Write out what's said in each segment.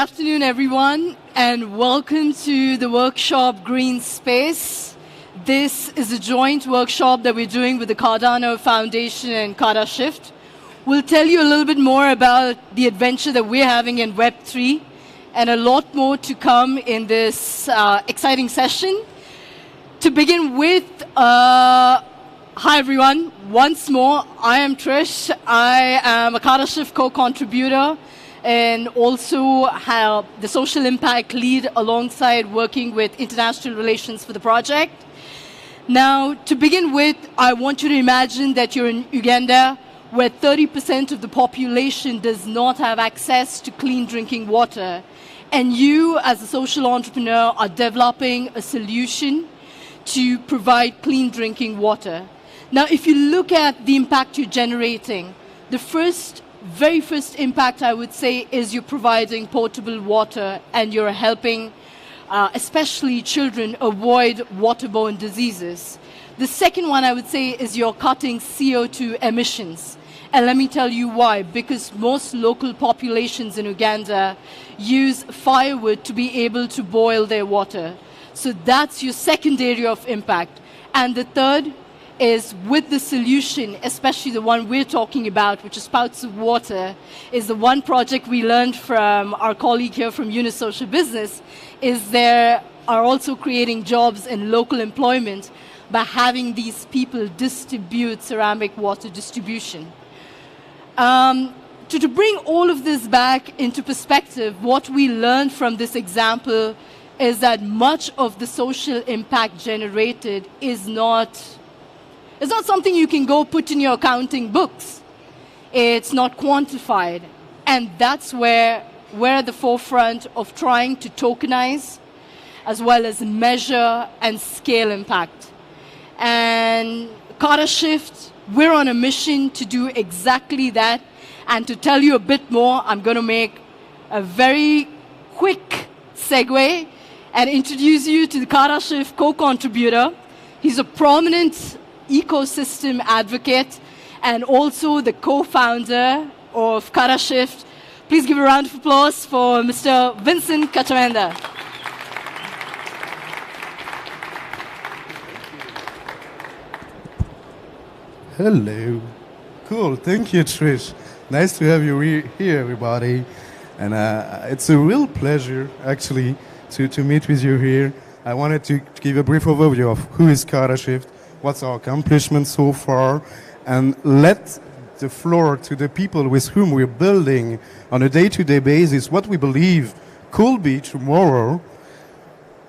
afternoon, everyone, and welcome to the workshop Green Space. This is a joint workshop that we're doing with the Cardano Foundation and Cardashift. We'll tell you a little bit more about the adventure that we're having in Web3 and a lot more to come in this exciting session. To begin with, hi everyone. Once more, I am Trish. I am a Cardashift co-contributor and also have the social impact lead alongside working with international relations for the project. Now, to begin with, I want you to imagine that you're in Uganda, where 30% of the population does not have access to clean drinking water. And you, as a social entrepreneur, are developing a solution to provide clean drinking water. Now, if you look at the impact you're generating, the very first impact, I would say, is you're providing potable water and you're helping especially children avoid waterborne diseases. The second one, I would say, is you're cutting CO2 emissions. And let me tell you why. Because most local populations in Uganda use firewood to be able to boil their water. So that's your second area of impact. And the third is with the solution, especially the one we're talking about, which is spouts of water, is the one project we learned from our colleague here from Yunus Social Business, is there are also creating jobs in local employment by having these people distribute ceramic water distribution. To bring all of this back into perspective, what we learned from this example is that much of the social impact generated is not something you can go put in your accounting books. It's not quantified. And that's where we're at the forefront of trying to tokenize as well as measure and scale impact. And Cardashift, we're on a mission to do exactly that. And to tell you a bit more, I'm going to make a very quick segue and introduce you to the Cardashift co-contributor. He's a prominent ecosystem advocate and also the co-founder of Cardashift. Please give a round of applause for Mr. Vincent Kachamenda. Hello. Cool. Thank you, Trish. Nice to have you here, everybody. And it's a real pleasure, actually, to meet with you here. I wanted to give a brief overview of who is Cardashift, what's our accomplishment so far, and let the floor to the people with whom we're building on a day-to-day basis what we believe could be tomorrow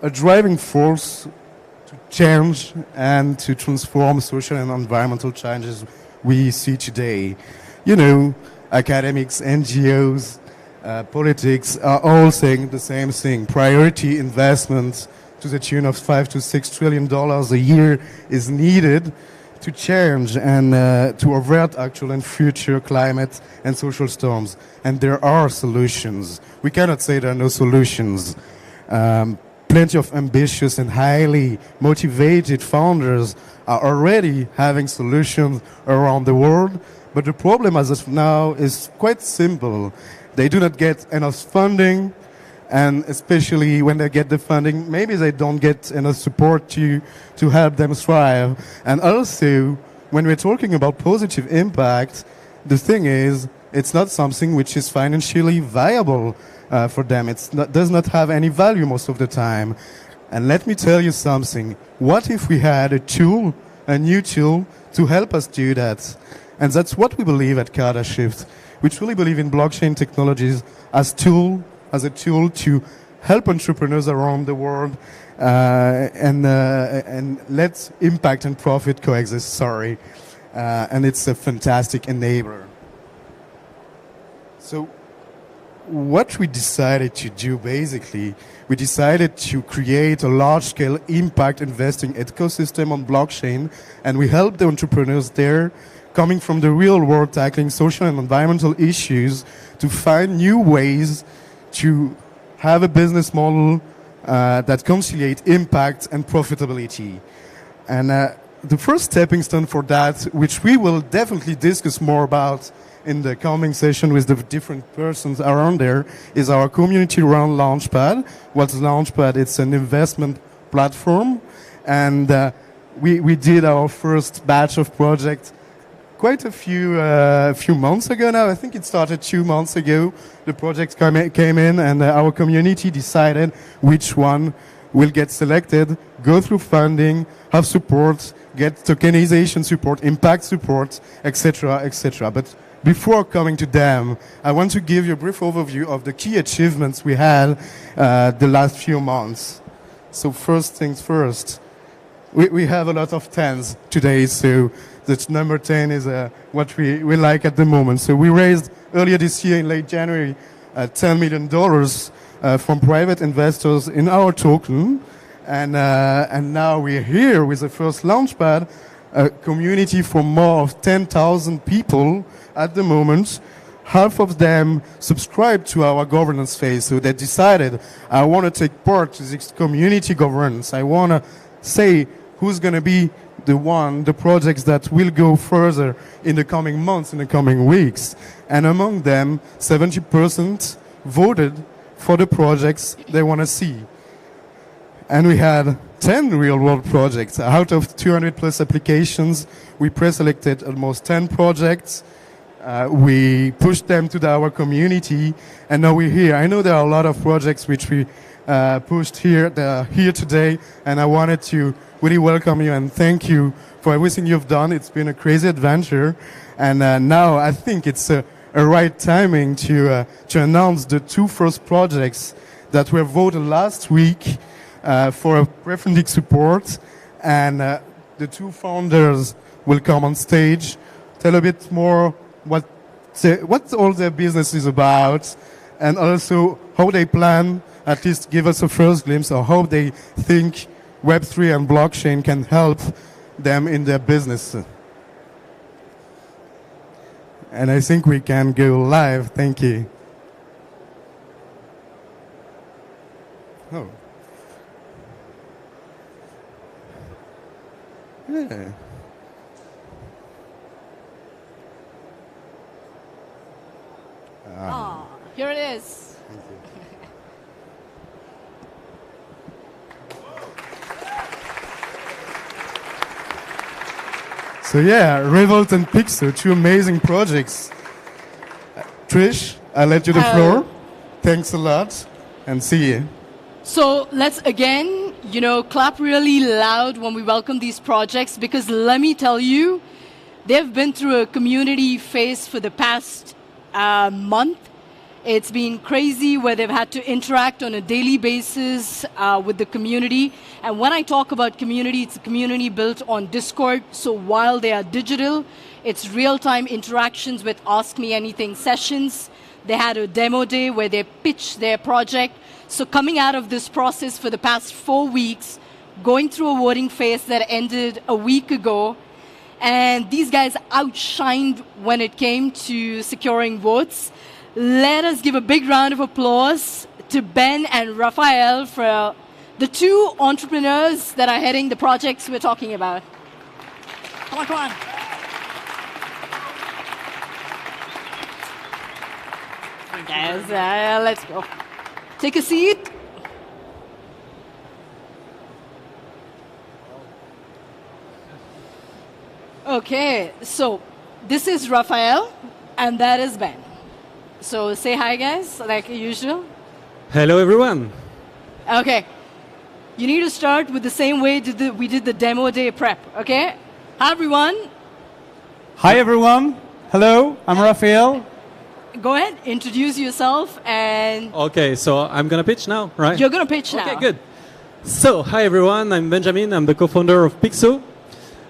a driving force to change and to transform social and environmental challenges we see today. You know, academics, NGOs, politics are all saying the same thing. Priority investments to the tune of $5 to $6 trillion a year is needed to change and to avert actual and future climate and social storms. And there are solutions. We cannot say there are no solutions. Plenty of ambitious and highly motivated founders are already having solutions around the world. But the problem as of now is quite simple. They do not get enough funding. And especially when they get the funding, maybe they don't get enough support to help them thrive. And also, when we're talking about positive impact, the thing is, it's not something which is financially viable for them. It does not have any value most of the time. And let me tell you something. What if we had a new tool to help us do that? And that's what we believe at Cardashift. We truly believe in blockchain technologies as a tool to help entrepreneurs around the world and let impact and profit coexist, and it's a fantastic enabler. So what we decided to do, basically, we decided to create a large-scale impact investing ecosystem on blockchain, and we help the entrepreneurs there coming from the real world, tackling social and environmental issues to find new ways to have a business model that conciliate impact and profitability. And the first stepping stone for that, which we will definitely discuss more about in the coming session with the different persons around there, is our community-run Launchpad. What's Launchpad? It's an investment platform, and we did our first batch of projects quite a few months ago now. I think it started 2 months ago. The projects came in, and our community decided which one will get selected, go through funding, have support, get tokenization support, impact support, etc., etc. But before coming to them, I want to give you a brief overview of the key achievements we had the last few months. So first things first, we have a lot of 10s today, so the number 10 is what we like at the moment. So we raised earlier this year in late January $10 million from private investors in our token. And now we're here with the first Launchpad, a community for more of 10,000 people at the moment. Half of them subscribed to our governance phase, so they decided, I want to take part in this community governance. I want to say who's going to be the projects that will go further in the coming months, in the coming weeks. And among them, 70% voted for the projects they want to see. And we had 10 real-world projects. Out of 200 plus applications, we pre-selected almost 10 projects. We pushed them to our community, and now we're here. I know there are a lot of projects which we pushed here. They're here today, and I wanted to really welcome you and thank you for everything you've done. It's been a crazy adventure, and now I think it's a right timing to announce the two first projects that were voted last week for a pre-funding support, and the two founders will come on stage, tell a bit more what all their business is about, and also how they plan, at least give us a first glimpse of how they think Web3 and blockchain can help them in their business. And I think we can go live. Thank you. Oh. Yeah. Here it is. Thank you. So yeah, Revolt and Pixo, two amazing projects. Trish, I'll let you the floor. Thanks a lot, and see you. So let's again, clap really loud when we welcome these projects, because let me tell you, they've been through a community phase for the past month. It's been crazy where they've had to interact on a daily basis with the community. And when I talk about community, it's a community built on Discord. So while they are digital, it's real-time interactions with Ask Me Anything sessions. They had a demo day where they pitched their project. So coming out of this process for the past 4 weeks, going through a voting phase that ended a week ago, and these guys outshined when it came to securing votes. Let us give a big round of applause to Ben and Raphael for the two entrepreneurs that are heading the projects we're talking about. Come on, come on. Guys, let's go. Take a seat. Okay, so this is Raphael, and that is Ben. So say hi, guys, like usual. Hello, everyone. Okay. You need to start with the same way we did the demo day prep, okay? Hi, everyone. Hi, everyone. Hello, I'm Raphael. Go ahead, introduce yourself and... Okay, so I'm going to pitch now, right? You're going to pitch now. Okay, good. So, hi, everyone. I'm Benjamin. I'm the co-founder of Pixo.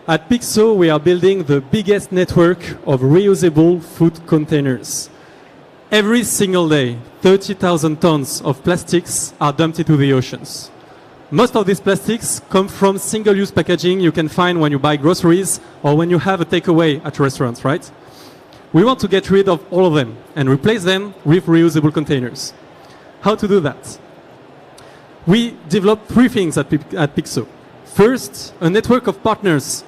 At Pixo, we are building the biggest network of reusable food containers. Every single day, 30,000 tons of plastics are dumped into the oceans. Most of these plastics come from single-use packaging you can find when you buy groceries or when you have a takeaway at restaurants, right? We want to get rid of all of them and replace them with reusable containers. How to do that? We developed three things at Pixo. First, a network of partners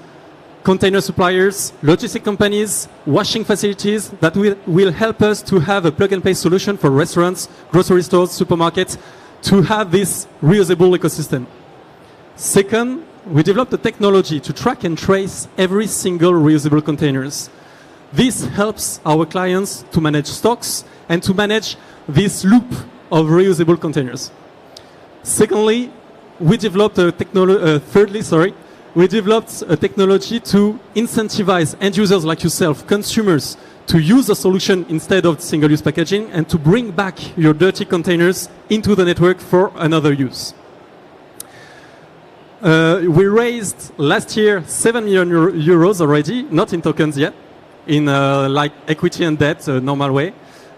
container suppliers, logistic companies, washing facilities that will help us to have a plug-and-play solution for restaurants, grocery stores, supermarkets, to have this reusable ecosystem. Second, we developed a technology to track and trace every single reusable containers. This helps our clients to manage stocks and to manage this loop of reusable containers. Secondly, we developed a we developed a technology to incentivize end users like yourself, consumers, to use a solution instead of single-use packaging and to bring back your dirty containers into the network for another use. We raised last year 7 million euros already, not in tokens yet, in like equity and debt, normal way,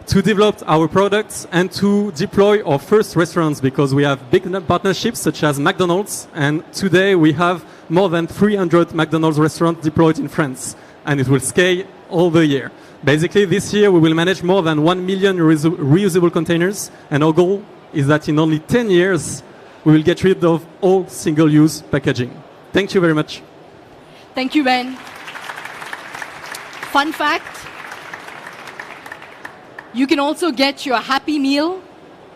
to develop our products and to deploy our first restaurants, because we have big partnerships such as McDonald's, and today we have more than 300 McDonald's restaurants deployed in France, and it will scale all the year. Basically, this year we will manage more than 1 million reusable containers, and our goal is that in only 10 years we will get rid of all single-use packaging. Thank you very much. Thank you, Ben. Fun fact, you can also get your Happy Meal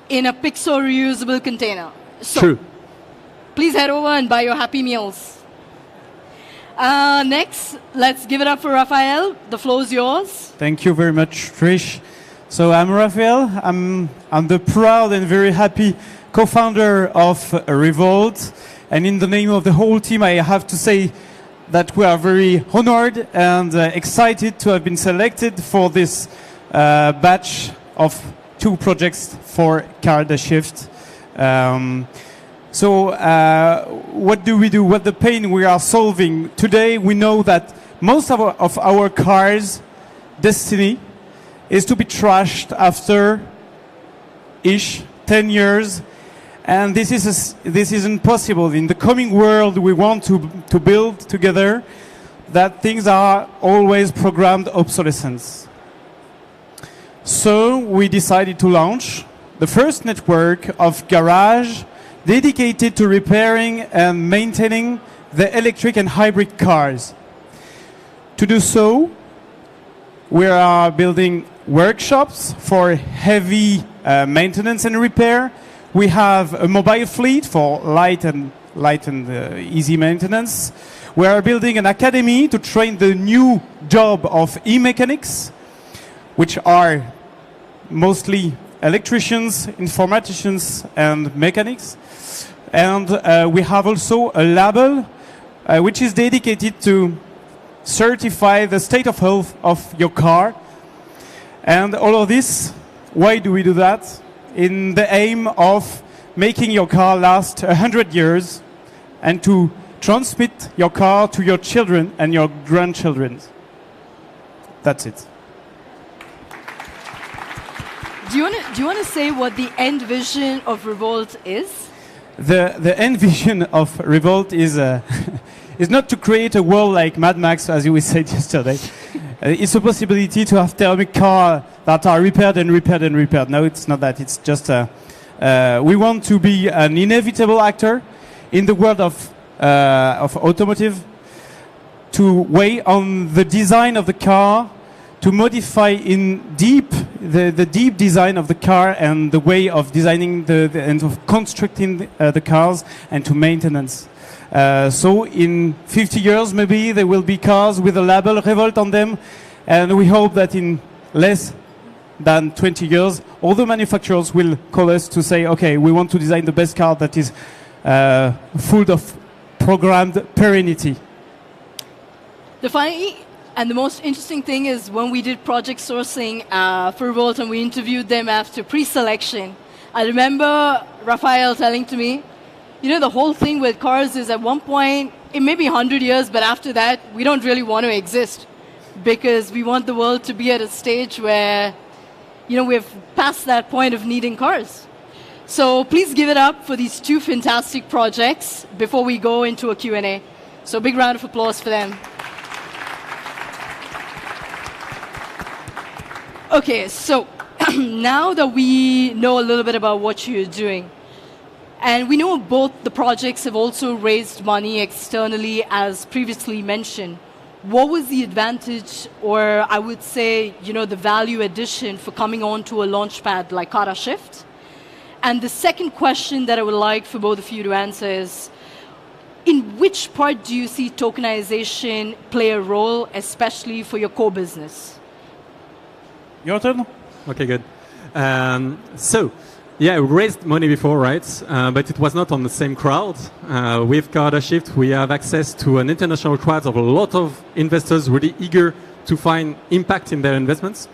in a Pixo reusable container. So True. Please head over and buy your Happy Meals. Next, let's give it up for Raphael. The floor is yours. Thank you very much, Trish. So I'm Raphael. I'm the proud and very happy co-founder of Revolt. And in the name of the whole team, I have to say that we are very honored and excited to have been selected for this batch of 2 projects for Cardashift. So what do we do? What the pain we are solving? Today we know that most of our cars' destiny is to be trashed after 10 years. And this isn't possible. In the coming world we want to build together, that things are always programmed obsolescence. So we decided to launch the first network of garage dedicated to repairing and maintaining the electric and hybrid cars. To do so, we are building workshops for heavy maintenance and repair. We have a mobile fleet for light and easy maintenance. We are building an academy to train the new job of e-mechanics, which are mostly electricians, informaticians, and mechanics. And we have also a label which is dedicated to certify the state of health of your car. And all of this, why do we do that? In the aim of making your car last 100 years and to transmit your car to your children and your grandchildren. That's it. Do you want to say what the end vision of Revolt is? The end vision of Revolt is is not to create a world like Mad Max, as you said yesterday. It's a possibility to have thermic cars that are repaired and repaired and repaired. No, it's not that. It's just we want to be an inevitable actor in the world of automotive, to weigh on the design of the car, to modify in deep the deep design of the car and the way of designing and of constructing the cars, and to maintenance. So in 50 years maybe there will be cars with a label Revolt on them, and we hope that in less than 20 years all the manufacturers will call us to say, okay, we want to design the best car that is full of programmed perennity. The funny and the most interesting thing is when we did project sourcing for Revolt and we interviewed them after pre-selection, I remember Raphael telling to me, you know, the whole thing with cars is at one point, it may be 100 years, but after that, we don't really want to exist because we want the world to be at a stage where, you know, we've passed that point of needing cars. So please give it up for these 2 fantastic projects before we go into a Q&A. So big round of applause for them. Okay, so now that we know a little bit about what you're doing, and we know both the projects have also raised money externally, as previously mentioned, what was the advantage, or I would say, the value addition for coming on to a launchpad like Cardashift? And the second question that I would like for both of you to answer is, in which part do you see tokenization play a role, especially for your core business? Your turn. Okay, good. Yeah, we raised money before, right? But it was not on the same crowd. With Cardashift, we have access to an international crowd of a lot of investors really eager to find impact in their investments.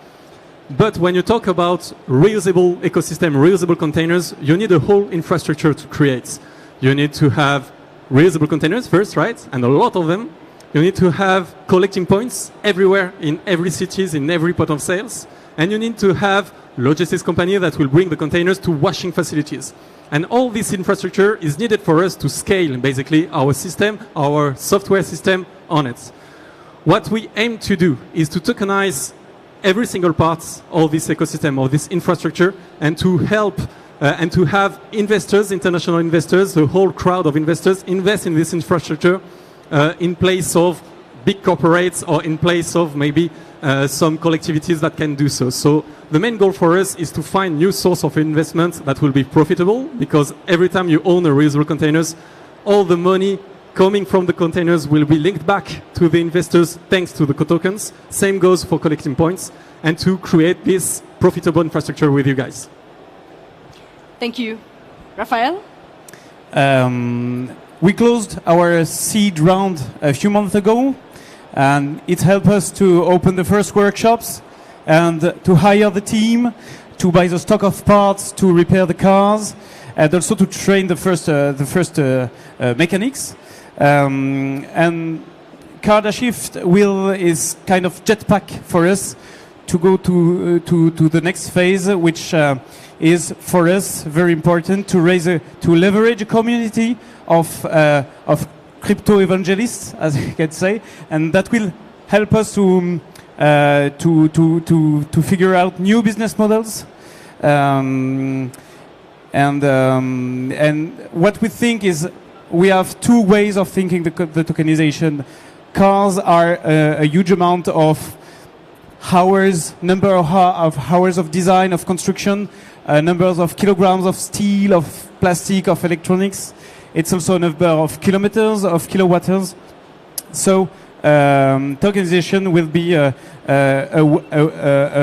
But when you talk about reusable ecosystem, reusable containers, you need a whole infrastructure to create. You need to have reusable containers first, right? And a lot of them. You need to have collecting points everywhere, in every cities, in every point of sales. And you need to have logistics company that will bring the containers to washing facilities. And all this infrastructure is needed for us to scale, basically, our system, our software system on it. What we aim to do is to tokenize every single part of this ecosystem, of this infrastructure, and to help and to have investors, international investors, the whole crowd of investors invest in this infrastructure in place of big corporates or in place of maybe some collectivities that can do so. So the main goal for us is to find new source of investment that will be profitable, because every time you own a reusable containers, all the money coming from the containers will be linked back to the investors thanks to the tokens. Same goes for collecting points, and to create this profitable infrastructure with you guys. Thank you. Raphael? We closed our seed round a few months ago, and it helped us to open the first workshops and to hire the team, to buy the stock of parts, to repair the cars, and also to train the first mechanics. And Cardashift is kind of jetpack for us to go to the next phase, which is for us very important to leverage a community of crypto evangelists, as you can say, and that will help us to figure out new business models. And what we think is we have two ways of thinking the tokenization. Cars are a huge amount of number of hours of design, of construction, numbers of kilograms of steel, of plastic, of electronics. It's also a number of kilometers, of kilowatts. So tokenization will be a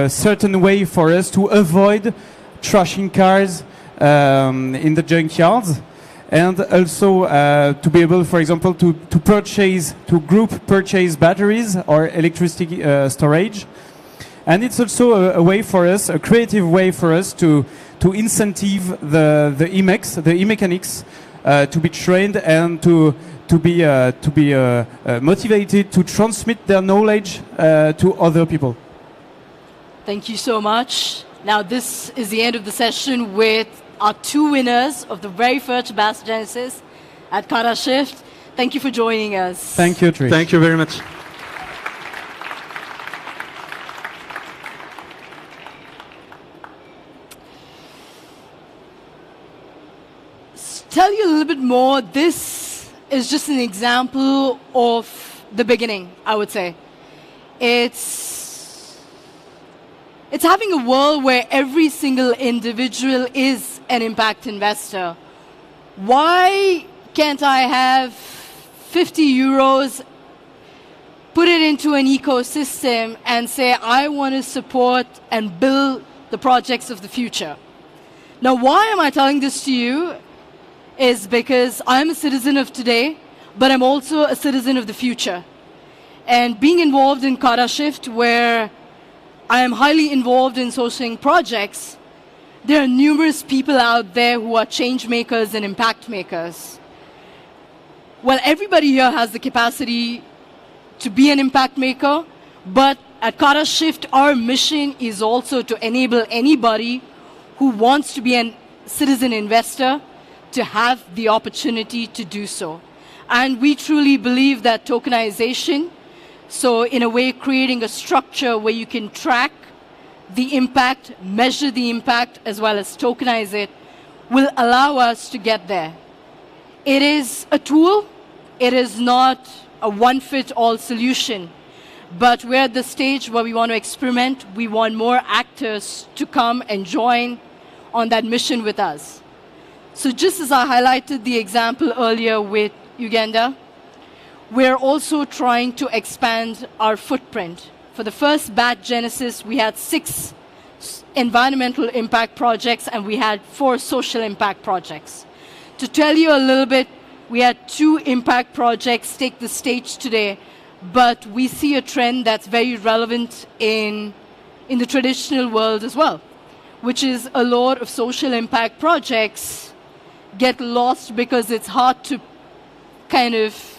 certain way for us to avoid trashing cars in the junkyards, and also to be able, for example, to group purchase batteries or electricity storage. And it's also a way for us, a creative way for us to incentive the e-mechanics to be trained and to be motivated to transmit their knowledge to other people. Thank you so much. Now this is the end of the session with our two winners of the very first Bass Genesis at Cardashift. Thank you for joining us. Thank you, Trish. Thank you very much. Tell you a little bit more, this is just an example of the beginning, I would say. It's having a world where every single individual is an impact investor. Why can't I have 50 euros, put it into an ecosystem and say, I want to support and build the projects of the future? Now, why am I telling this to you? Is because I'm a citizen of today, but I'm also a citizen of the future. And being involved in Cardashift, where I am highly involved in sourcing projects, there are numerous people out there who are change makers and impact makers. Well, everybody here has the capacity to be an impact maker, but at Cardashift, our mission is also to enable anybody who wants to be a citizen investor to have the opportunity to do so. And we truly believe that tokenization, so in a way creating a structure where you can track the impact, measure the impact, as well as tokenize it, will allow us to get there. It is a tool. It is not a one-fit-all solution. But we're at the stage where we want to experiment. We want more actors to come and join on that mission with us. So just as I highlighted the example earlier with Uganda, we're also trying to expand our footprint. For the first batch Genesis, we had 6 environmental impact projects and we had 4 social impact projects. To tell you a little bit, we had 2 impact projects take the stage today, but we see a trend that's very relevant in the traditional world as well, which is a lot of social impact projects get lost because it's hard to kind of,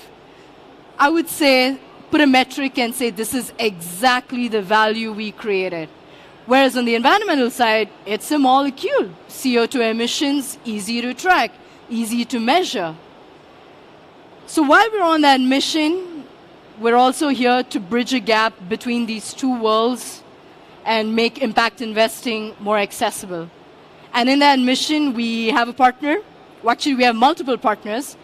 I would say, put a metric and say this is exactly the value we created. Whereas on the environmental side, it's a molecule. CO2 emissions, easy to track, easy to measure. So while we're on that mission, we're also here to bridge a gap between these 2 worlds and make impact investing more accessible. And in that mission, we have a partner. Well, actually, we have multiple partners.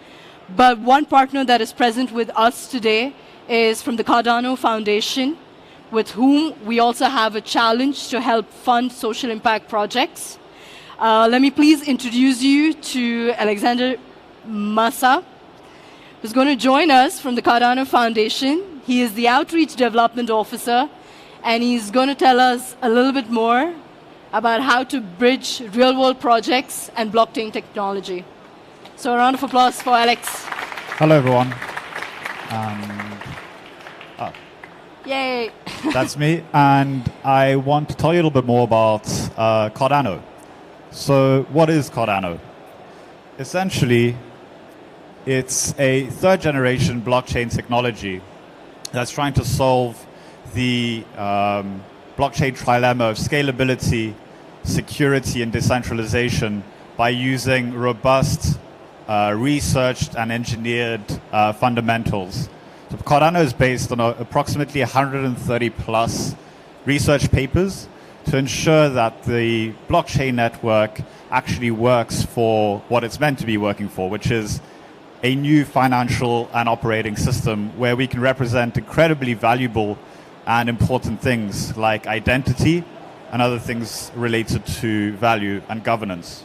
But one partner that is present with us today is from the Cardano Foundation, with whom we also have a challenge to help fund social impact projects. Let me please introduce you to Alexandre Maaza, who's going to join us from the Cardano Foundation. He is the Outreach Development Officer, and he's going to tell us a little bit more about how to bridge real-world projects and blockchain technology. So a round of applause for Alex. Hello, everyone. Yay. That's me, and I want to tell you a little bit more about Cardano. So what is Cardano? Essentially, it's a 3rd-generation blockchain technology that's trying to solve the blockchain trilemma of scalability, security, and decentralization by using robust, researched, and engineered fundamentals. So Cardano is based on approximately 130 plus research papers to ensure that the blockchain network actually works for what it's meant to be working for, which is a new financial and operating system where we can represent incredibly valuable and important things like identity and other things related to value and governance.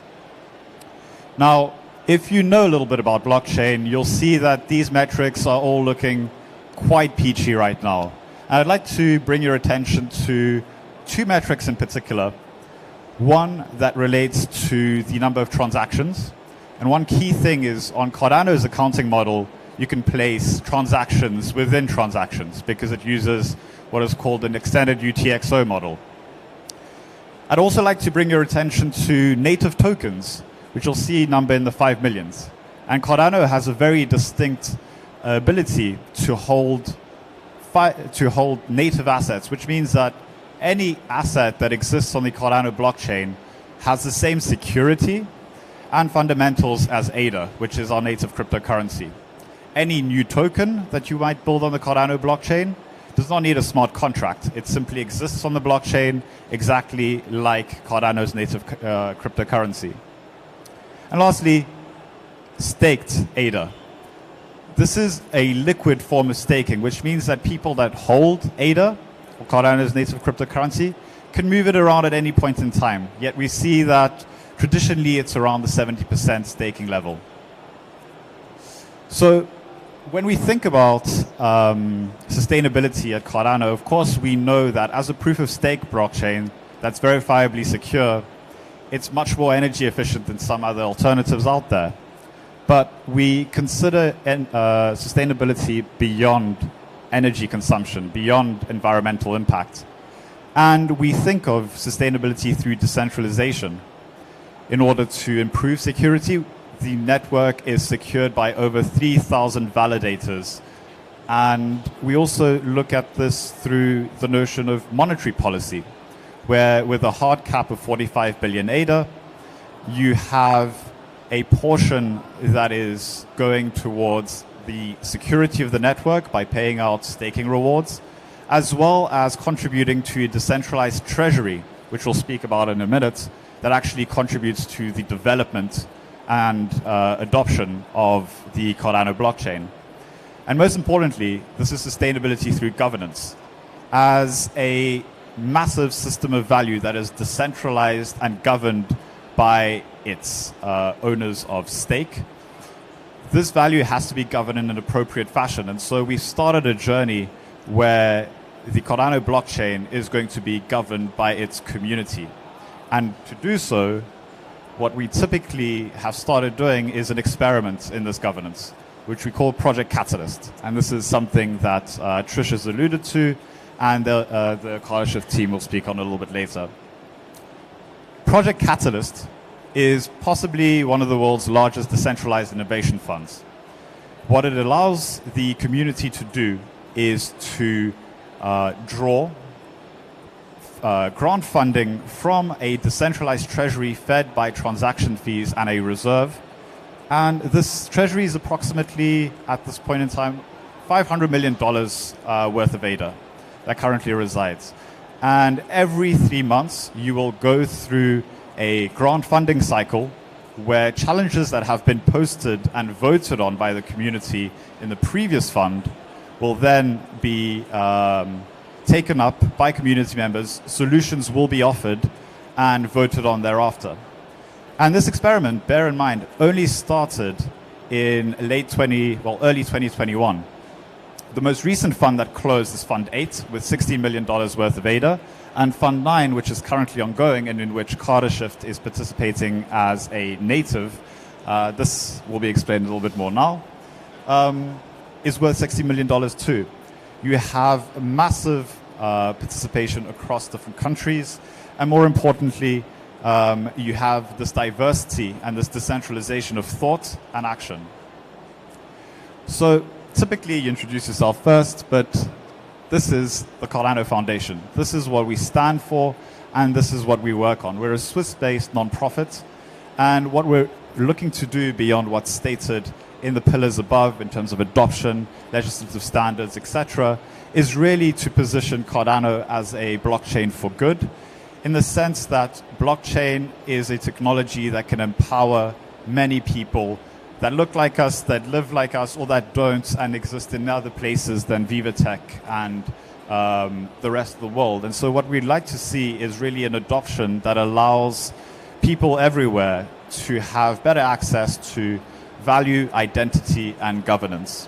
Now, if you know a little bit about blockchain, you'll see that these metrics are all looking quite peachy right now. And I'd like to bring your attention to 2 metrics in particular. One that relates to the number of transactions. And one key thing is on Cardano's accounting model, you can place transactions within transactions because it uses what is called an extended UTXO model. I'd also like to bring your attention to native tokens, which you'll see number in the 5 millions. And Cardano has a very distinct ability to hold native assets, which means that any asset that exists on the Cardano blockchain has the same security and fundamentals as ADA, which is our native cryptocurrency. Any new token that you might build on the Cardano blockchain does not need a smart contract. It simply exists on the blockchain exactly like Cardano's native cryptocurrency. And lastly, staked ADA. This is a liquid form of staking, which means that people that hold ADA, or Cardano's native cryptocurrency, can move it around at any point in time. Yet we see that traditionally it's around the 70% staking level. So when we think about sustainability at Cardano, of course we know that as a proof of stake blockchain that's verifiably secure, it's much more energy efficient than some other alternatives out there. But we consider sustainability beyond energy consumption, beyond environmental impact. And we think of sustainability through decentralization. In order to improve security, the network is secured by over 3,000 validators. And we also look at this through the notion of monetary policy, where with a hard cap of 45 billion ADA, you have a portion that is going towards the security of the network by paying out staking rewards, as well as contributing to a decentralized treasury, which we'll speak about in a minute, that actually contributes to the development and adoption of the Cardano blockchain. And most importantly, this is sustainability through governance. As a massive system of value that is decentralized and governed by its owners of stake, this value has to be governed in an appropriate fashion. And so we started a journey where the Cardano blockchain is going to be governed by its community. And to do so, what we typically have started doing is an experiment in this governance, which we call Project Catalyst. And this is something that Trish has alluded to, and the Cardashift team will speak on a little bit later. Project Catalyst is possibly one of the world's largest decentralized innovation funds. What it allows the community to do is to draw grant funding from a decentralized treasury fed by transaction fees and a reserve. And this treasury is approximately, at this point in time, $500 million worth of ADA that currently resides. And every 3 months, you will go through a grant funding cycle where challenges that have been posted and voted on by the community in the previous fund will then be taken up by community members, solutions will be offered and voted on thereafter. And this experiment, bear in mind, only started in early 2021. The most recent fund that closed is Fund 8 with $16 million worth of ADA, and Fund 9, which is currently ongoing and in which Cardashift is participating as a native, this will be explained a little bit more now, is worth $60 million too. You have massive participation across different countries, and more importantly, you have this diversity and this decentralization of thought and action. So typically you introduce yourself first, but this is the Cardano Foundation. This is what we stand for, and this is what we work on. We're a Swiss-based nonprofit, and what we're looking to do beyond what's stated in the pillars above in terms of adoption, legislative standards, etc., is really to position Cardano as a blockchain for good, in the sense that blockchain is a technology that can empower many people that look like us, that live like us, or that don't and exist in other places than Viva Tech and the rest of the world. And so what we'd like to see is really an adoption that allows people everywhere to have better access to value, identity, and governance.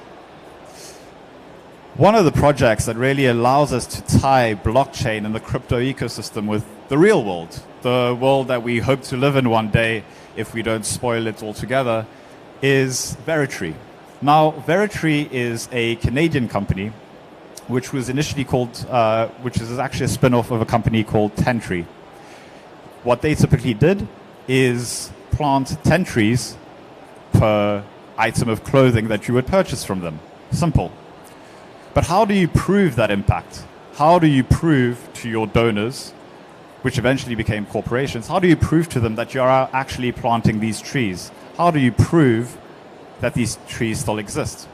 One of the projects that really allows us to tie blockchain and the crypto ecosystem with the real world, the world that we hope to live in one day if we don't spoil it altogether, is Veritree. Now, Veritree is a Canadian company which was initially called, which is actually a spin-off of a company called 10 Tree. What they typically did is plant 10 trees per item of clothing that you would purchase from them. Simple. But how do you prove that impact? How do you prove to your donors, which eventually became corporations, how do you prove to them that you are actually planting these trees? How do you prove that these trees still exist?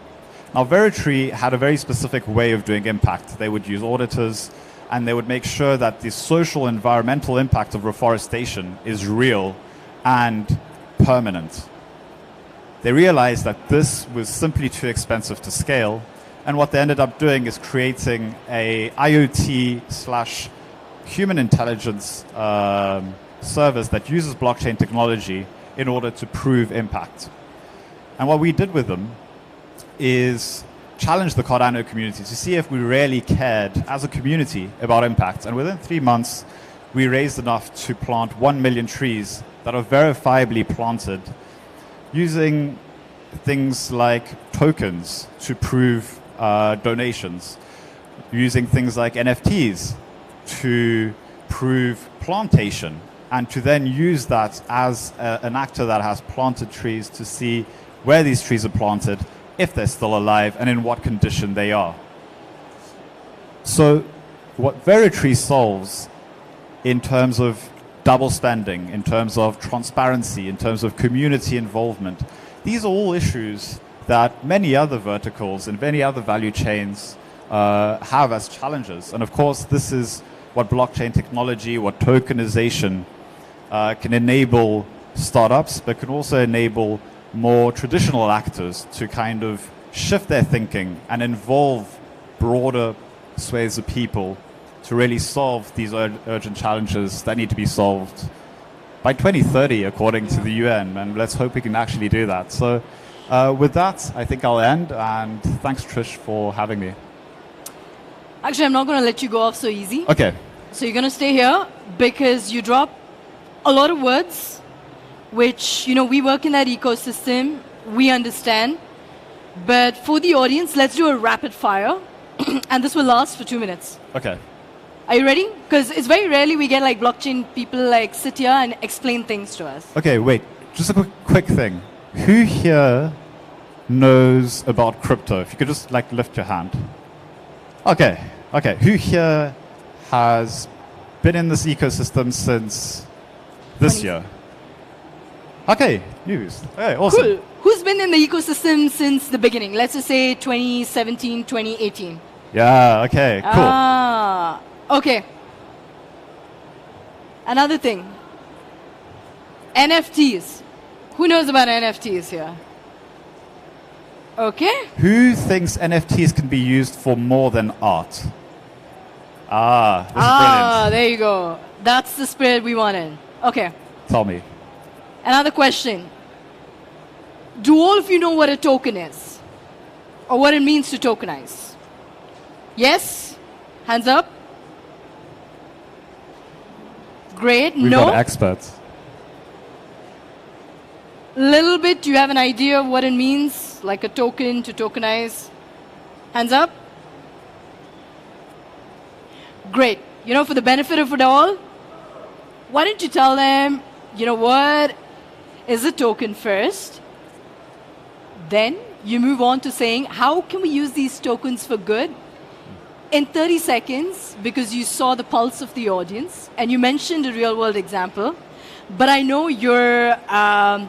Now, Veritree had a very specific way of doing impact. They would use auditors, and they would make sure that the social environmental impact of reforestation is real and permanent. They realized that this was simply too expensive to scale, and what they ended up doing is creating a IoT/human intelligence service that uses blockchain technology in order to prove impact. And what we did with them is challenge the Cardano community to see if we really cared as a community about impact. And within 3 months, we raised enough to plant 1 million trees that are verifiably planted using things like tokens to prove donations, using things like NFTs to prove plantation, and to then use that as an actor that has planted trees to see where these trees are planted, if they're still alive, and in what condition they are. So what Veritree solves in terms of double spending, in terms of transparency, in terms of community involvement, these are all issues that many other verticals and many other value chains have as challenges. And of course, this is what blockchain technology, what tokenization can enable startups, but can also enable more traditional actors to kind of shift their thinking and involve broader swathes of people to really solve these urgent challenges that need to be solved by 2030, according to the UN. And let's hope we can actually do that. So with that, I think I'll end. And thanks, Trish, for having me. Actually, I'm not going to let you go off so easy. Okay. So you're going to stay here because you drop a lot of words, which, you know, we work in that ecosystem, we understand. But for the audience, let's do a rapid fire. And this will last for 2 minutes. Okay. Are you ready? Because it's very rarely we get like blockchain people like sit here and explain things to us. Okay, wait. Just a quick thing. Who here knows about crypto? If you could just like lift your hand. Okay. Okay. Who here has been in this ecosystem since this year? Okay, news. Okay, awesome. Cool. Who's been in the ecosystem since the beginning? Let's just say 2017, 2018. Yeah, okay, cool. Ah, okay. Another thing. NFTs. Who knows about NFTs here? Okay. Who thinks NFTs can be used for more than art? Ah, this is brilliant. There you go. That's the spirit we wanted. Okay. Tell me. Another question. Do all of you know what a token is? Or what it means to tokenize? Yes? Hands up. Great. We've No? got experts. Little bit. Do you have an idea of what it means? Like a token to tokenize? Hands up. Great. You know, for the benefit of it all, why don't you tell them, you know what, is a token first? Then you move on to saying, how can we use these tokens for good? In 30 seconds, because you saw the pulse of the audience, and you mentioned a real-world example, but I know you're a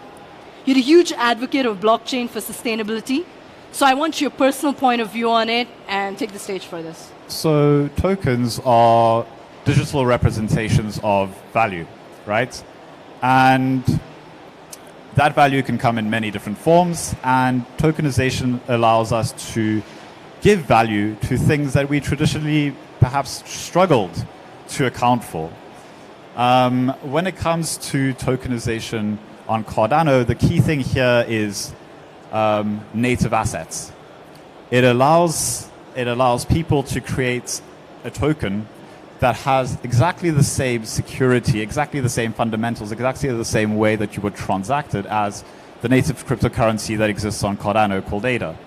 huge advocate of blockchain for sustainability, so I want your personal point of view on it, and take the stage for this. So tokens are digital representations of value, right? And that value can come in many different forms, and tokenization allows us to give value to things that we traditionally perhaps struggled to account for. When it comes to tokenization on Cardano, the key thing here is native assets. It allows people to create a token that has exactly the same security, exactly the same fundamentals, exactly the same way that you would transact it as the native cryptocurrency that exists on Cardano called ADA.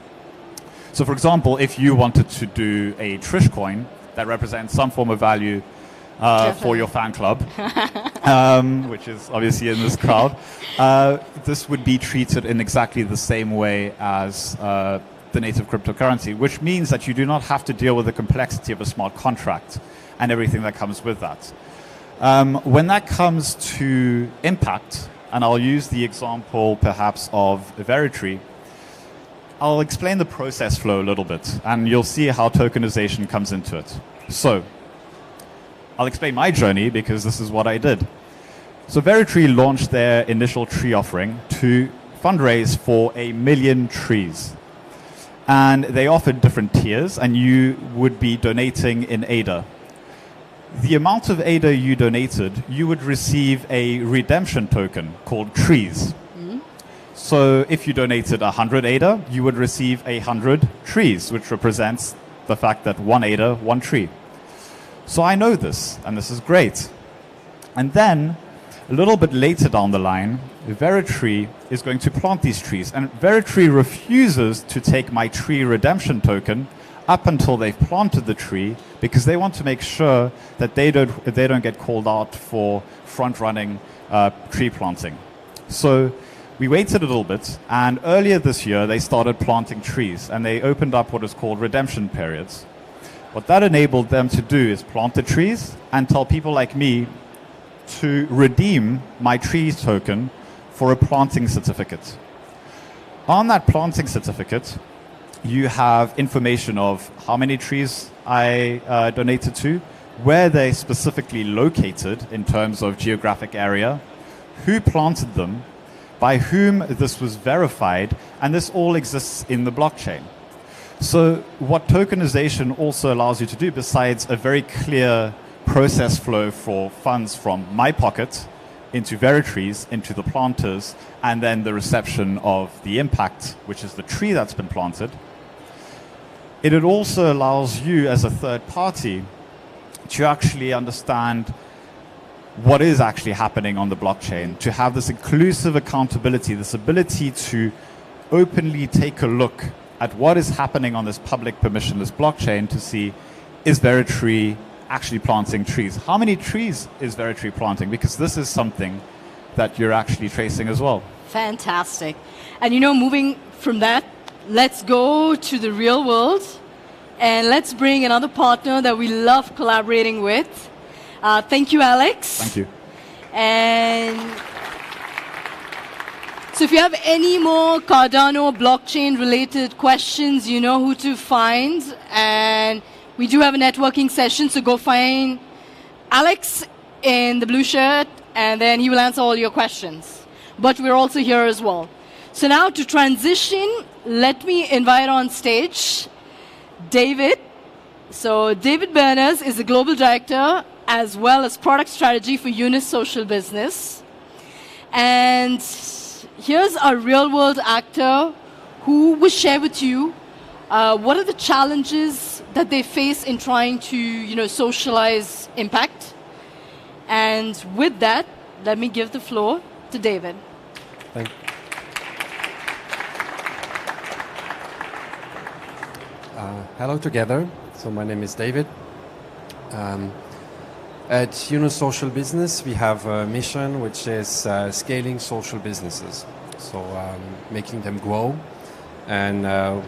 So for example, if you wanted to do a Trish coin that represents some form of value for your fan club, which is obviously in this crowd, this would be treated in exactly the same way as the native cryptocurrency, which means that you do not have to deal with the complexity of a smart contract and everything that comes with that. When that comes to impact, and I'll use the example perhaps of Veritree, I'll explain the process flow a little bit, and you'll see how tokenization comes into it. So, I'll explain my journey because this is what I did. So Veritree launched their initial tree offering to fundraise for 1 million trees. And they offered different tiers, and you would be donating in ADA. The amount of ADA you donated, you would receive a redemption token called trees. So if you donated 100 ADA, you would receive 100 trees, which represents the fact that 1 ADA, 1 tree. So I know this, and this is great. And then, a little bit later down the line, Veritree is going to plant these trees. And Veritree refuses to take my tree redemption token up until they've planted the tree, because they want to make sure that they don't get called out for front-running tree planting. So we waited a little bit, and earlier this year they started planting trees, and they opened up what is called redemption periods. What that enabled them to do is plant the trees and tell people like me to redeem my trees token for a planting certificate. On that planting certificate, you have information of how many trees I donated to, where they're specifically located in terms of geographic area, who planted them, by whom this was verified, and this all exists in the blockchain. So what tokenization also allows you to do, besides a very clear process flow for funds from my pocket into Veritree's, into the planters, and then the reception of the impact, which is the tree that's been planted, it also allows you as a third party to actually understand what is actually happening on the blockchain, to have this inclusive accountability, this ability to openly take a look at what is happening on this public permissionless blockchain to see, is Veritree actually planting trees? How many trees is Veritree planting? Because this is something that you're actually tracing as well. Fantastic. And moving from that, let's go to the real world and let's bring another partner that we love collaborating with. Thank you, Alex. Thank you. And so if you have any more Cardano blockchain related questions, you know who to find. And we do have a networking session, so go find Alex in the blue shirt and then he will answer all your questions. But we're also here as well. So now to transition, let me invite on stage David. So David Berners is the Global Director as well as Product Strategy for Yunus Social Business. And here's a real-world actor who will share with you what are the challenges that they face in trying to socialize impact. And with that, let me give the floor to David. Thank you. Hello together. So my name is David. At Yunus Social Business, we have a mission which is scaling social businesses. So making them grow. And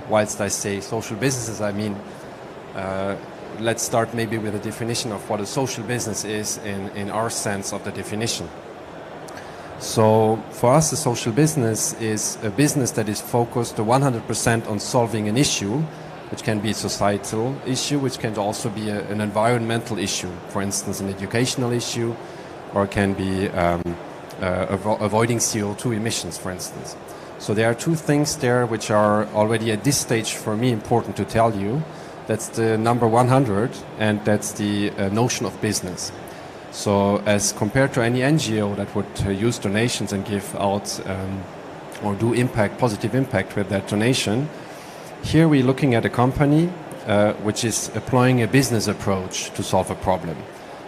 whilst I say social businesses, I mean, let's start maybe with a definition of what a social business is in our sense of the definition. So for us, a social business is a business that is focused 100% on solving an issue, which can be a societal issue, which can also be an environmental issue, for instance, an educational issue, or it can be avoiding CO2 emissions, for instance. So there are two things there which are already at this stage for me important to tell you. That's the number 100, and that's the notion of business. So as compared to any NGO that would use donations and give out or do positive impact with that donation, here we're looking at a company which is employing a business approach to solve a problem.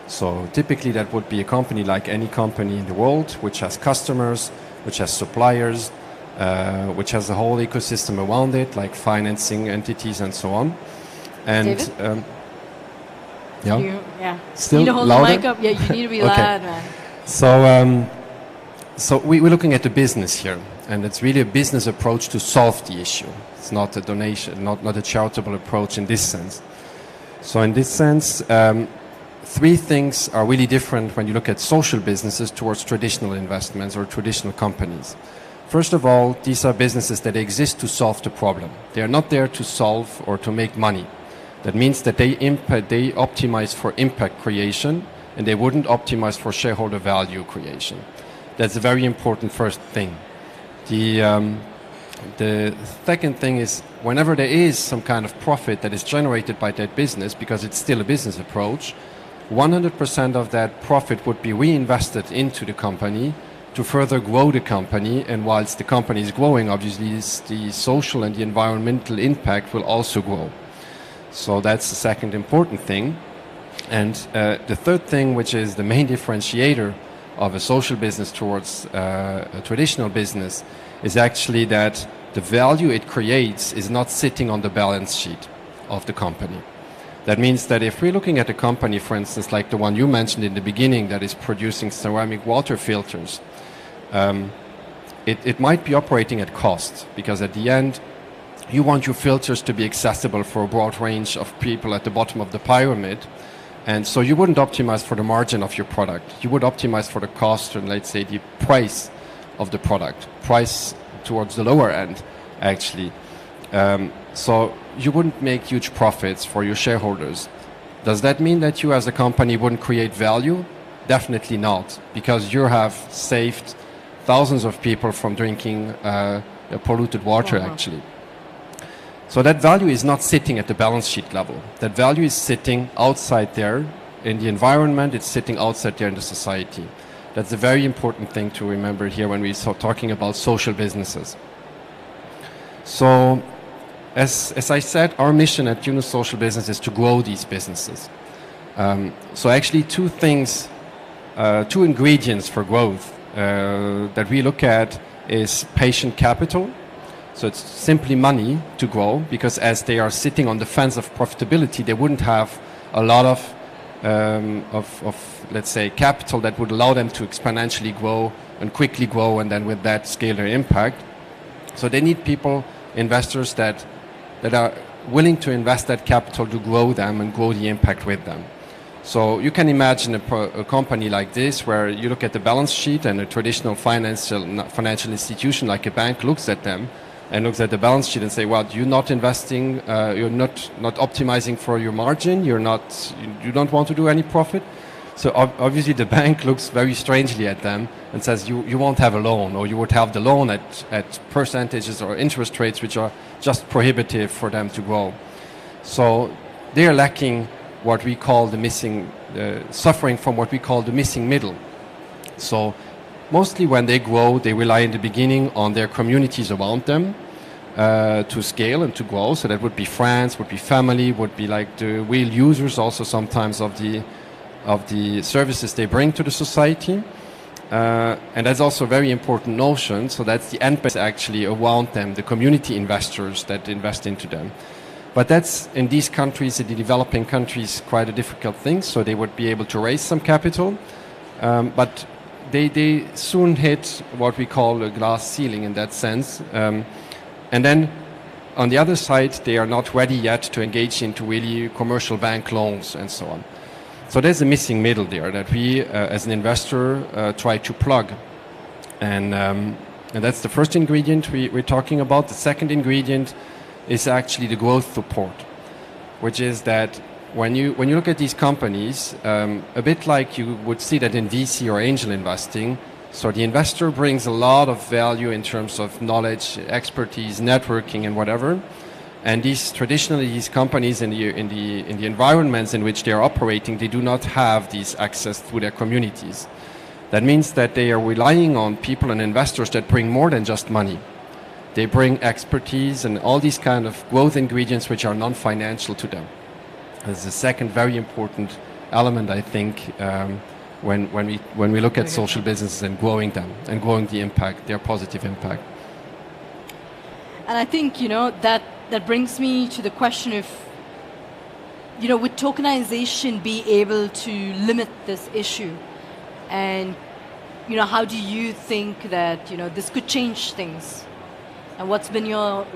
So typically that would be a company like any company in the world, which has customers, which has suppliers, which has a whole ecosystem around it, like financing entities and so on. And yeah. Still you need to hold louder? the mic up. Yeah, you need to be loud, man. So we're looking at the business here, and it's really a business approach to solve the issue. It's not a donation, not a charitable approach in this sense. So in this sense, three things are really different when you look at social businesses towards traditional investments or traditional companies. First of all, these are businesses that exist to solve the problem. They are not there to solve or to make money. That means that they optimize for impact creation, and they wouldn't optimize for shareholder value creation. That's a very important first thing. The second thing is, whenever there is some kind of profit that is generated by that business, because it's still a business approach, 100% of that profit would be reinvested into the company to further grow the company. And whilst the company is growing, obviously the social and the environmental impact will also grow. So that's the second important thing. And the third thing, which is the main differentiator of a social business towards a traditional business, is actually that the value it creates is not sitting on the balance sheet of the company. That means that if we're looking at a company, for instance, like the one you mentioned in the beginning, that is producing ceramic water filters, it might be operating at cost, because at the end, you want your filters to be accessible for a broad range of people at the bottom of the pyramid. And so you wouldn't optimize for the margin of your product. You would optimize for the cost and, let's say, the price of the product, price towards the lower end, actually. So you wouldn't make huge profits for your shareholders. Does that mean that you as a company wouldn't create value? Definitely not, because you have saved thousands of people from drinking polluted water, actually. So that value is not sitting at the balance sheet level. That value is sitting outside there in the environment. It's sitting outside there in the society. That's a very important thing to remember here when we start talking about social businesses. So, as I said, our mission at Yunus Social Business is to grow these businesses. So actually two things, two ingredients for growth that we look at is patient capital. So it's simply money to grow, because as they are sitting on the fence of profitability, they wouldn't have a lot of let's say, capital that would allow them to exponentially grow and quickly grow, and then with that scale their impact. So they need people, investors that are willing to invest that capital to grow them and grow the impact with them. So you can imagine a company like this, where you look at the balance sheet, and a traditional financial institution like a bank looks at them and looks at the balance sheet and say, well, you're not investing, you're not optimizing for your margin, you don't want to do any profit. So obviously the bank looks very strangely at them and says, you won't have a loan, or you would have the loan at percentages or interest rates which are just prohibitive for them to grow. So they are lacking what we call the missing, suffering from what we call the missing middle. So mostly when they grow, they rely in the beginning on their communities around them to scale and to grow. So that would be friends, would be family, would be like the real users also sometimes of the services they bring to the society. And that's also a very important notion. So that's the end base actually around them, the community investors that invest into them. But that's, in these countries, in the developing countries, quite a difficult thing. So they would be able to raise some capital, but they soon hit what we call a glass ceiling in that sense. And then on the other side, they are not ready yet to engage into really commercial bank loans and so on. So there's a missing middle there that we, as an investor, try to plug. And that's the first ingredient we're talking about. The second ingredient is actually the growth support, which is that when you look at these companies, a bit like you would see that in VC or angel investing, so the investor brings a lot of value in terms of knowledge, expertise, networking, and whatever. And traditionally these companies in the environments in which they are operating, they do not have this access to their communities. That means that they are relying on people and investors that bring more than just money. They bring expertise and all these kind of growth ingredients which are non-financial to them. That's the second very important element, I think, when we look at social businesses and growing them and growing the impact, their positive impact. And I think, that brings me to the question of, would tokenization be able to limit this issue? And, how do you think that, this could change things? And what's been your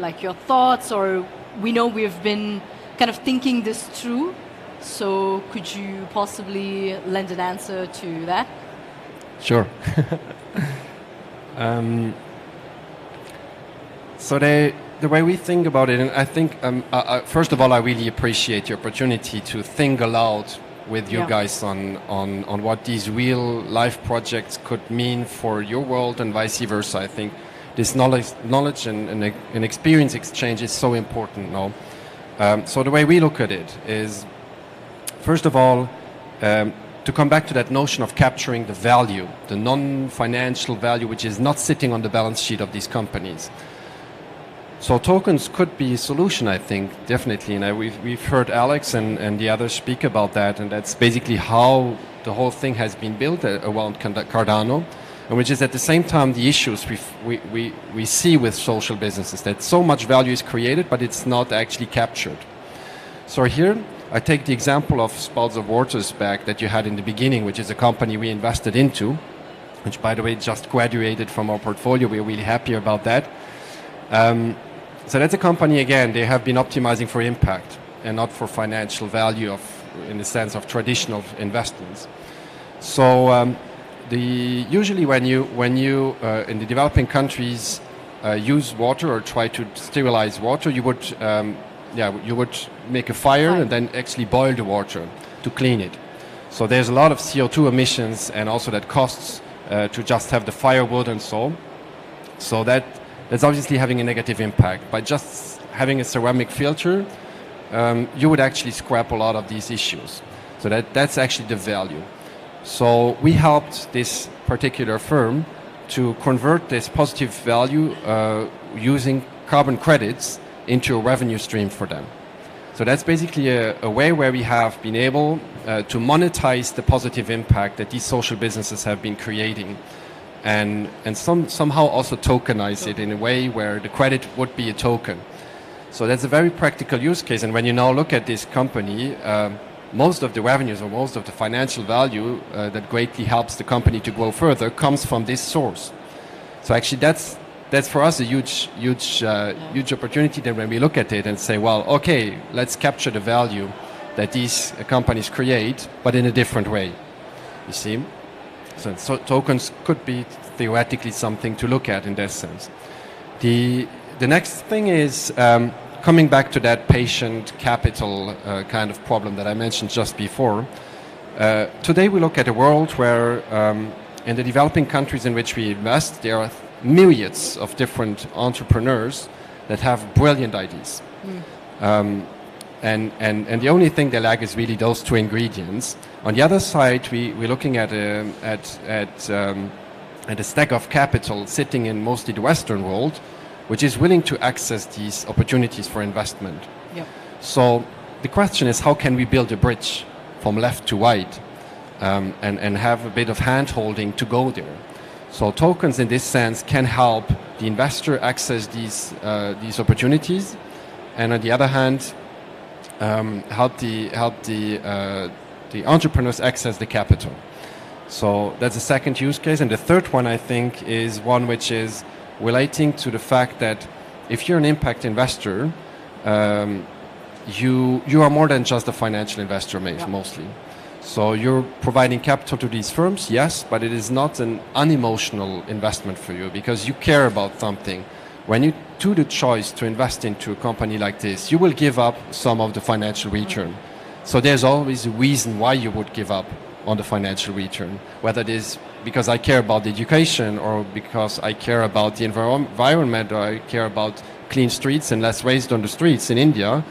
thoughts? Or we know we've been kind of thinking this through. So could you possibly lend an answer to that? Sure. So the way we think about it, and I think, first of all, I really appreciate the opportunity to think aloud with you guys on what these real life projects could mean for your world and vice versa. I think this knowledge and experience exchange is so important now. So the way we look at it is, first of all, to come back to that notion of capturing the value, the non-financial value, which is not sitting on the balance sheet of these companies. So tokens could be a solution, I think, definitely. And we've heard Alex and the others speak about that, and that's basically how the whole thing has been built around Cardano, and which is at the same time the issues we see with social businesses, that so much value is created, but it's not actually captured. So here, I take the example of Spouts of Waters back that you had in the beginning, which is a company we invested into, which, by the way, just graduated from our portfolio. We're really happy about that. So that's a company, again, they have been optimizing for impact and not for financial value in the sense of traditional investments. So usually when you in the developing countries use water or try to sterilize water, you would make a fire and then actually boil the water to clean it. So there's a lot of CO2 emissions, and also that costs to just have the firewood and so. So that's obviously having a negative impact. By just having a ceramic filter, you would actually scrap a lot of these issues. So that's actually the value. So we helped this particular firm to convert this positive value using carbon credits into a revenue stream for them. So that's basically a way where we have been able to monetize the positive impact that these social businesses have been creating, and somehow also tokenize it in a way where the credit would be a token. So that's a very practical use case. And when you now look at this company, most of the revenues or most of the financial value that greatly helps the company to grow further comes from this source. So actually that's for us a huge opportunity then when we look at it and say, well, okay, let's capture the value that these companies create, but in a different way. You see? So tokens could be theoretically something to look at in that sense. The next thing is coming back to that patient capital kind of problem that I mentioned just before. Today we look at a world where in the developing countries in which we invest, there are myriads of different entrepreneurs that have brilliant ideas. And the only thing they lack is really those two ingredients. On the other side, we're looking at a stack of capital sitting in mostly the Western world, which is willing to access these opportunities for investment. Yep. So the question is, how can we build a bridge from left to right and have a bit of hand-holding to go there? So tokens in this sense can help the investor access these opportunities, and on the other hand, help the entrepreneurs access the capital. So that's the second use case. And the third one, I think, is one which is relating to the fact that if you're an impact investor, you are more than just a financial investor, mostly. So you're providing capital to these firms, yes, but it is not an unemotional investment for you because you care about something. When you do the choice to invest into a company like this, you will give up some of the financial return. So there's always a reason why you would give up on the financial return, whether it is because I care about the education or because I care about the environment or I care about clean streets and less waste on the streets in India.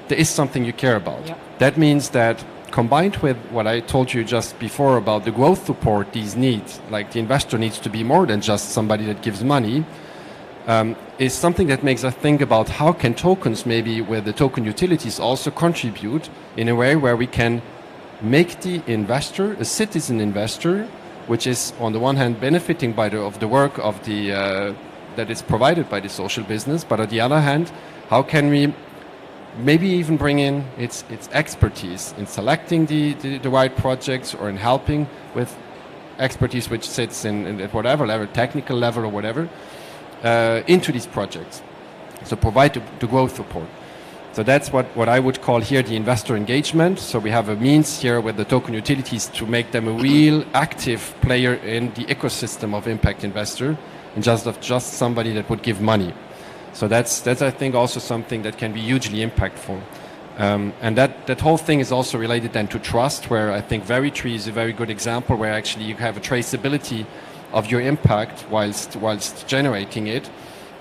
There is something you care about. Yep. That means that combined with what I told you just before about the growth support these need, like the investor needs to be more than just somebody that gives money, is something that makes us think about how can tokens maybe with the token utilities also contribute in a way where we can make the investor a citizen investor, which is on the one hand benefiting of the work of the that is provided by the social business, but on the other hand, how can we maybe even bring in its expertise in selecting the right projects or in helping with expertise which sits in at whatever level, technical level or whatever, into these projects. So provide the growth support. So that's what I would call here the investor engagement. So we have a means here with the token utilities to make them a real active player in the ecosystem of impact investor and just somebody that would give money. So that's I think also something that can be hugely impactful. And that whole thing is also related then to trust, where I think Veritree is a very good example where actually you have a traceability of your impact whilst generating it,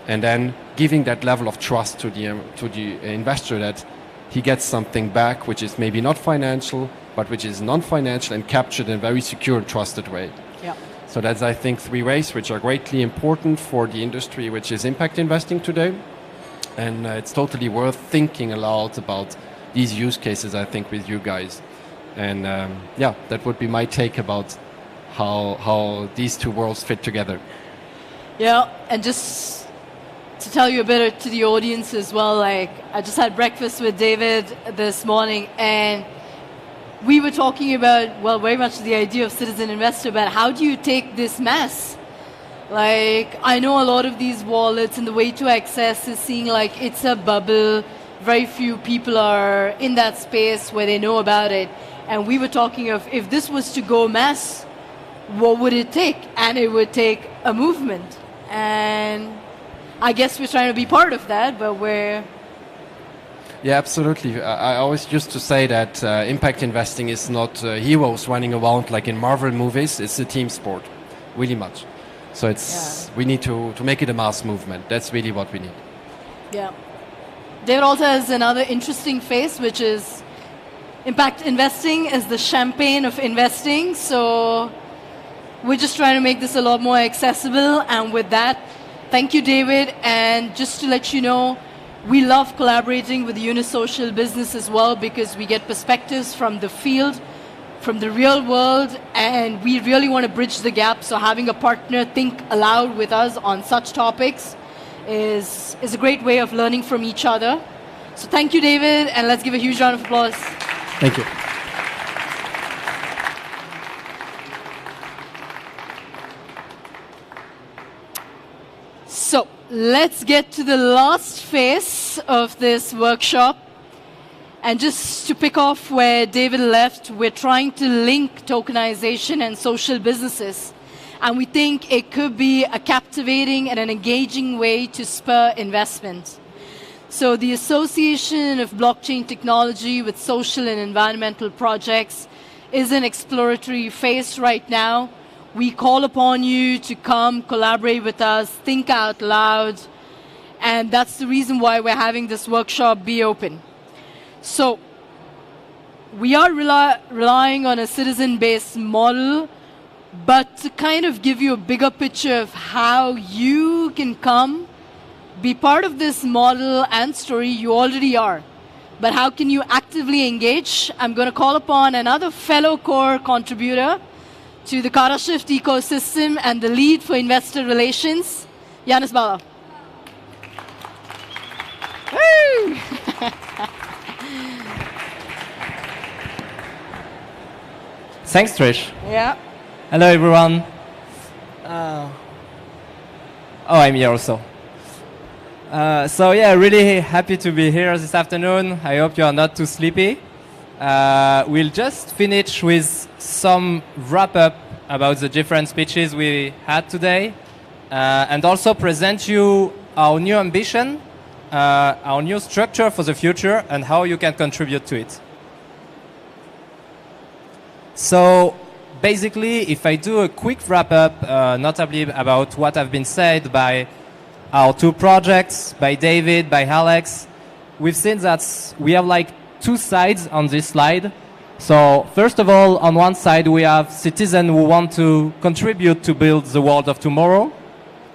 and then giving that level of trust to the investor that he gets something back which is maybe not financial, but which is non-financial and captured in a very secure and trusted way. Yeah. So that's, I think, three ways which are greatly important for the industry which is impact investing today. And it's totally worth thinking aloud about these use cases, I think, with you guys. And that would be my take about how these two worlds fit together. Yeah, and just to tell you a bit to the audience as well, like I just had breakfast with David this morning, and we were talking about, well, very much the idea of citizen investor, but how do you take this mess? Like, I know a lot of these wallets and the way to access is seeing like it's a bubble. Very few people are in that space where they know about it. And we were talking of if this was to go mass, what would it take? And it would take a movement. And I guess we're trying to be part of that, but we're... Yeah, absolutely. I always used to say that impact investing is not heroes running around like in Marvel movies. It's a team sport, really much. So we need to make it a mass movement. That's really what we need. Yeah. David also has another interesting face, which is impact investing is the champagne of investing. So we're just trying to make this a lot more accessible. And with that, thank you, David. And just to let you know, we love collaborating with Yunus Social Business as well because we get perspectives from the field, from the real world, and we really want to bridge the gap. So having a partner think aloud with us on such topics is a great way of learning from each other. So thank you, David, and let's give a huge round of applause. Thank you. So let's get to the last phase of this workshop. And just to pick off where David left, we're trying to link tokenization and social businesses. And we think it could be a captivating and an engaging way to spur investment. So the association of blockchain technology with social and environmental projects is an exploratory phase right now. We call upon you to come collaborate with us, think out loud, and that's the reason why we're having this workshop be open. So we are relying on a citizen-based model, but to kind of give you a bigger picture of how you can come, be part of this model and story, you already are. But how can you actively engage? I'm going to call upon another fellow core contributor to the Cardashift ecosystem and the lead for investor relations, Yunus Maaza. Thanks, Trish. Yeah. Hello, everyone. I'm here also. Really happy to be here this afternoon. I hope you are not too sleepy. We'll just finish with some wrap-up about the different speeches we had today, and also present you our new ambition, our new structure for the future, and how you can contribute to it. So basically, if I do a quick wrap-up, notably about what have been said by our two projects, by David, by Alex, we've seen that we have like two sides on this slide. So first of all, on one side, we have citizens who want to contribute to build the world of tomorrow.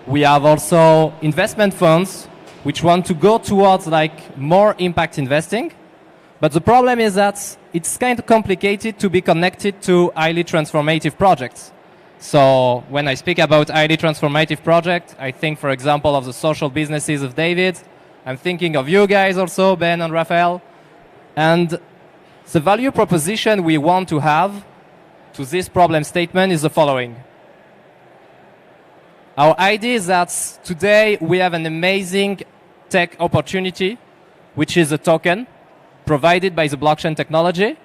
We have also investment funds which want to go towards like more impact investing. But the problem is that it's kind of complicated to be connected to highly transformative projects. So when I speak about highly transformative projects, I think, for example, of the social businesses of David. I'm thinking of you guys also, Ben and Raphael. And the value proposition we want to have to this problem statement is the following. Our idea is that today we have an amazing tech opportunity, which is a token provided by the blockchain technology.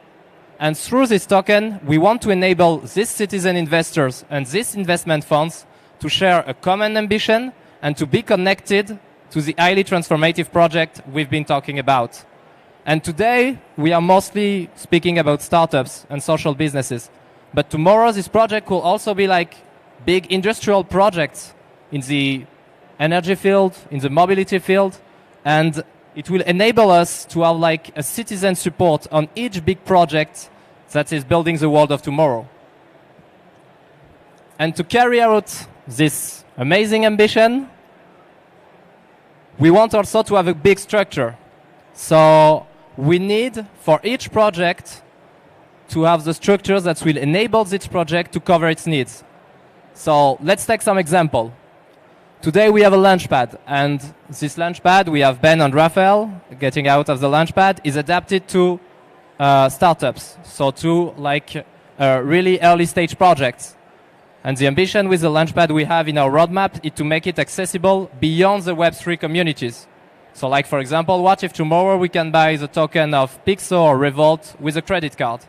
And through this token, we want to enable these citizen investors and these investment funds to share a common ambition and to be connected to the highly transformative project we've been talking about. And today, we are mostly speaking about startups and social businesses. But tomorrow, this project will also be like big industrial projects in the energy field, in the mobility field, and it will enable us to have like a citizen support on each big project that is building the world of tomorrow. And to carry out this amazing ambition, we want also to have a big structure. So we need, for each project, to have the structures that will enable this project to cover its needs. So let's take some example. Today we have a launchpad, and this launchpad, we have Ben and Raphael getting out of the launchpad, is adapted to startups, so to like really early stage projects. And the ambition with the launchpad we have in our roadmap is to make it accessible beyond the Web3 communities. So like, for example, what if tomorrow we can buy the token of Pixo or Revolt with a credit card?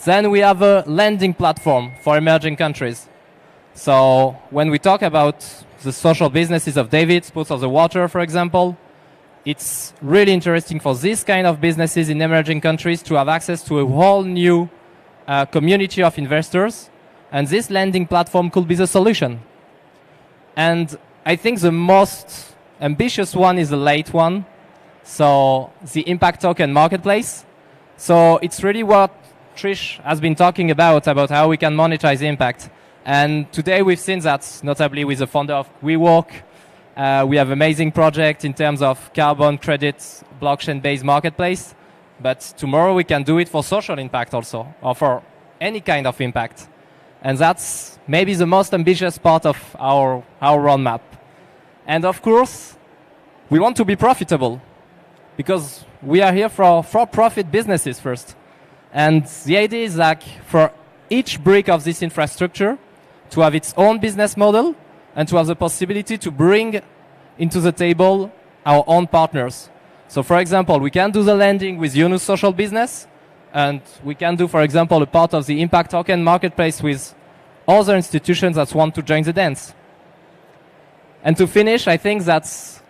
Then we have a lending platform for emerging countries. So when we talk about the social businesses of David, Spools of the Water, for example, it's really interesting for this kind of businesses in emerging countries to have access to a whole new community of investors. And this lending platform could be the solution. And I think the most ambitious one is the late one. So the impact token marketplace. So it's really what Trish has been talking about how we can monetize impact. And today we've seen that, notably with the founder of WeWork. We have amazing project in terms of carbon credits, blockchain-based marketplace. But tomorrow we can do it for social impact also, or for any kind of impact. And that's maybe the most ambitious part of our roadmap. And of course, we want to be profitable, because we are here for profit businesses first. And the idea is like for each brick of this infrastructure to have its own business model and to have the possibility to bring into the table our own partners. So for example, we can do the lending with Yunus Social Business, and we can do, for example, a part of the impact token marketplace with other institutions that want to join the dance. And to finish, I think that's,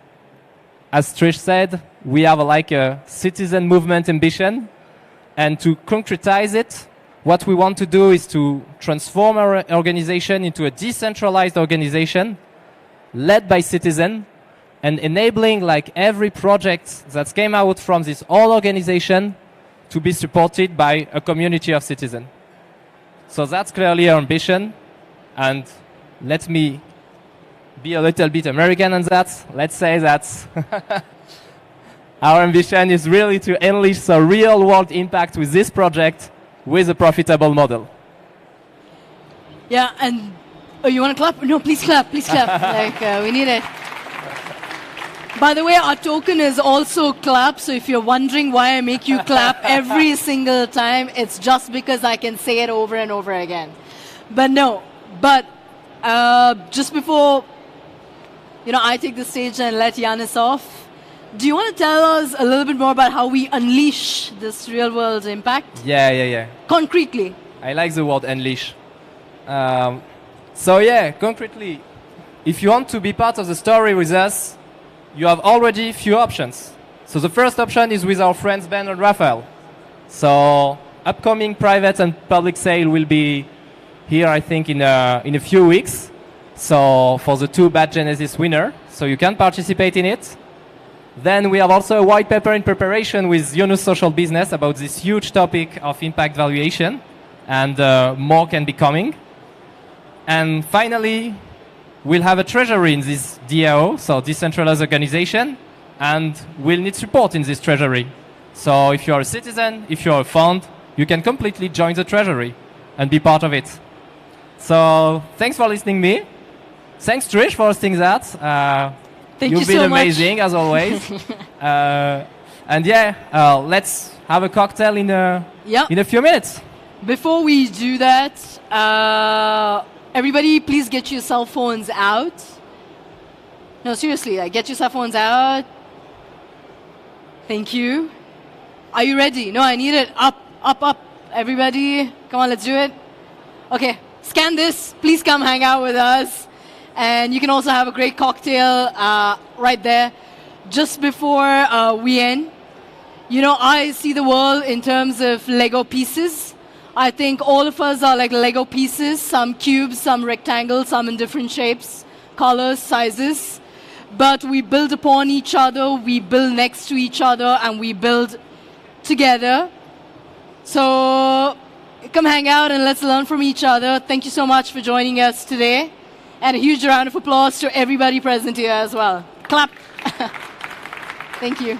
as Trish said, we have like a citizen movement ambition. And to concretize it, what we want to do is to transform our organization into a decentralized organization led by citizens and enabling like every project that came out from this whole organization to be supported by a community of citizens. So that's clearly our ambition. And let me be a little bit American on that. Let's say that our ambition is really to unleash a real-world impact with this project with a profitable model. Yeah, and you want to clap? No, please clap, please clap. Like, we need it. By the way, our token is also clap, so if you're wondering why I make you clap every single time, it's just because I can say it over and over again. But no, just before I take the stage and let Yunus off, do you want to tell us a little bit more about how we unleash this real-world impact? Yeah. Concretely. I like the word unleash. Concretely, if you want to be part of the story with us, you have already few options. So the first option is with our friends Ben and Raphael. So upcoming private and public sale will be here, I think, in a few weeks. So for the 2 Bad Genesis winner, so you can participate in it. Then we have also a white paper in preparation with Yunus Social Business about this huge topic of impact valuation, and more can be coming. And finally, we'll have a treasury in this DAO, so decentralized organization, and we'll need support in this treasury. So if you're a citizen, if you're a fund, you can completely join the treasury and be part of it. So thanks for listening to me. Thanks, Trish, for hosting that. Thank you You've been so amazing, much. as always. Let's have a cocktail in a few minutes. Before we do that, everybody please get your cell phones out. No, seriously, get your cell phones out. Thank you. Are you ready? No, I need it. Up. Everybody, come on, let's do it. Okay, scan this. Please come hang out with us. And you can also have a great cocktail right there. Just before we end, I see the world in terms of Lego pieces. I think all of us are like Lego pieces, some cubes, some rectangles, some in different shapes, colors, sizes. But we build upon each other, we build next to each other, and we build together. So come hang out and let's learn from each other. Thank you so much for joining us today. And a huge round of applause to everybody present here as well. Clap. Thank you.